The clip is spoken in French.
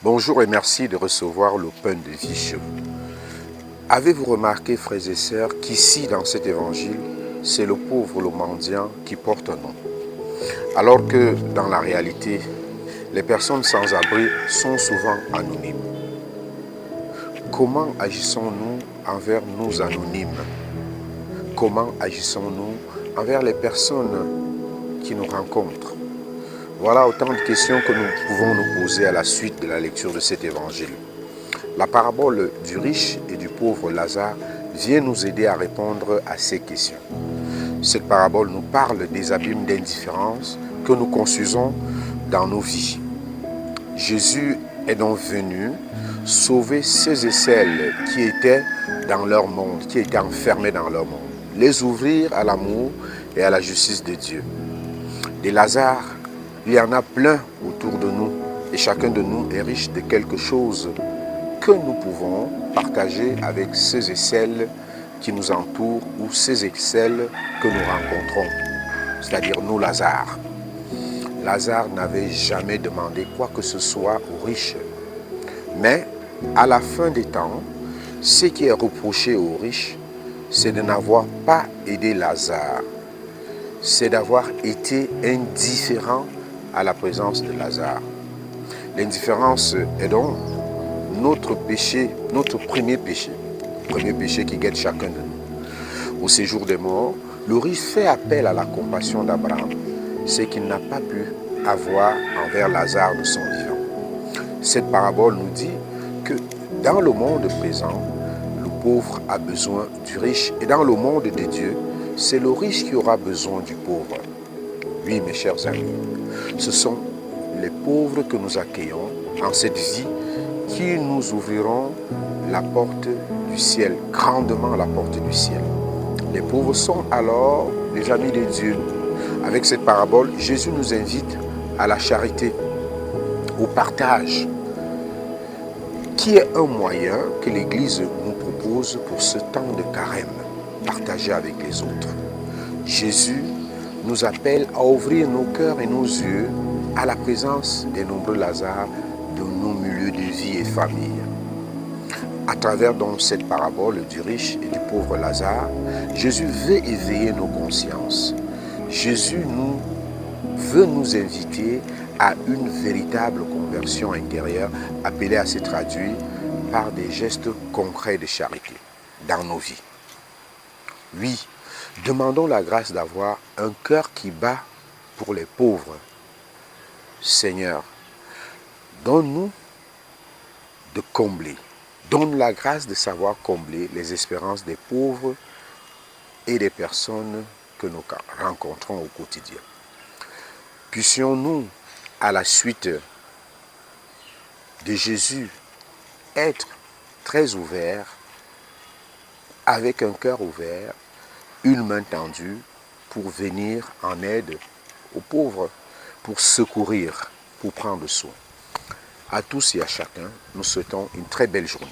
Bonjour et merci de recevoir le pain de vie chez vous. Avez-vous remarqué, frères et sœurs, qu'ici, dans cet évangile, c'est le pauvre, le mendiant qui porte un nom. Alors que, dans la réalité, les personnes sans abri sont souvent anonymes. Comment agissons-nous envers nos anonymes? Comment agissons-nous envers les personnes qui nous rencontrent? Voilà autant de questions que nous pouvons nous poser à la suite de la lecture de cet évangile. La parabole du riche et du pauvre Lazare vient nous aider à répondre à ces questions. Cette parabole nous parle des abîmes d'indifférence que nous construisons dans nos vies. Jésus est donc venu sauver ceux et celles qui étaient dans leur monde, qui étaient enfermés dans leur monde, les ouvrir à l'amour et à la justice de Dieu. Des Lazare, il y en a plein autour de nous et chacun de nous est riche de quelque chose que nous pouvons partager avec ceux et celles qui nous entourent ou ceux et celles que nous rencontrons, c'est-à-dire nous Lazare. Lazare n'avait jamais demandé quoi que ce soit aux riches. Mais à la fin des temps, ce qui est reproché aux riches, c'est de n'avoir pas aidé Lazare. C'est d'avoir été indifférent à la présence de Lazare. L'indifférence est donc notre péché, notre premier péché qui guette chacun de nous. Au séjour des morts, le riche fait appel à la compassion d'Abraham, ce qu'il n'a pas pu avoir envers Lazare de son vivant. Cette parabole nous dit que dans le monde présent, le pauvre a besoin du riche, et dans le monde de Dieu, c'est le riche qui aura besoin du pauvre. Oui, mes chers amis, ce sont les pauvres que nous accueillons en cette vie qui nous ouvriront la porte du ciel, grandement la porte du ciel. Les pauvres sont alors les amis de Dieu. Avec cette parabole, Jésus nous invite à la charité, au partage, qui est un moyen que l'Église nous propose pour ce temps de carême, partager avec les autres. Jésus nous appelle à ouvrir nos cœurs et nos yeux à la présence des nombreux Lazare de nos milieux de vie et famille. À travers donc cette parabole du riche et du pauvre Lazare, Jésus veut éveiller nos consciences. Jésus veut nous inviter à une véritable conversion intérieure, appelée à se traduire par des gestes concrets de charité dans nos vies. Oui, demandons la grâce d'avoir un cœur qui bat pour les pauvres. Seigneur, donne-nous de combler, donne la grâce de savoir combler les espérances des pauvres et des personnes que nous rencontrons au quotidien. Puissions-nous, à la suite de Jésus, être très ouverts, avec un cœur ouvert, une main tendue pour venir en aide aux pauvres, pour secourir, pour prendre soin. À tous et à chacun, nous souhaitons une très belle journée.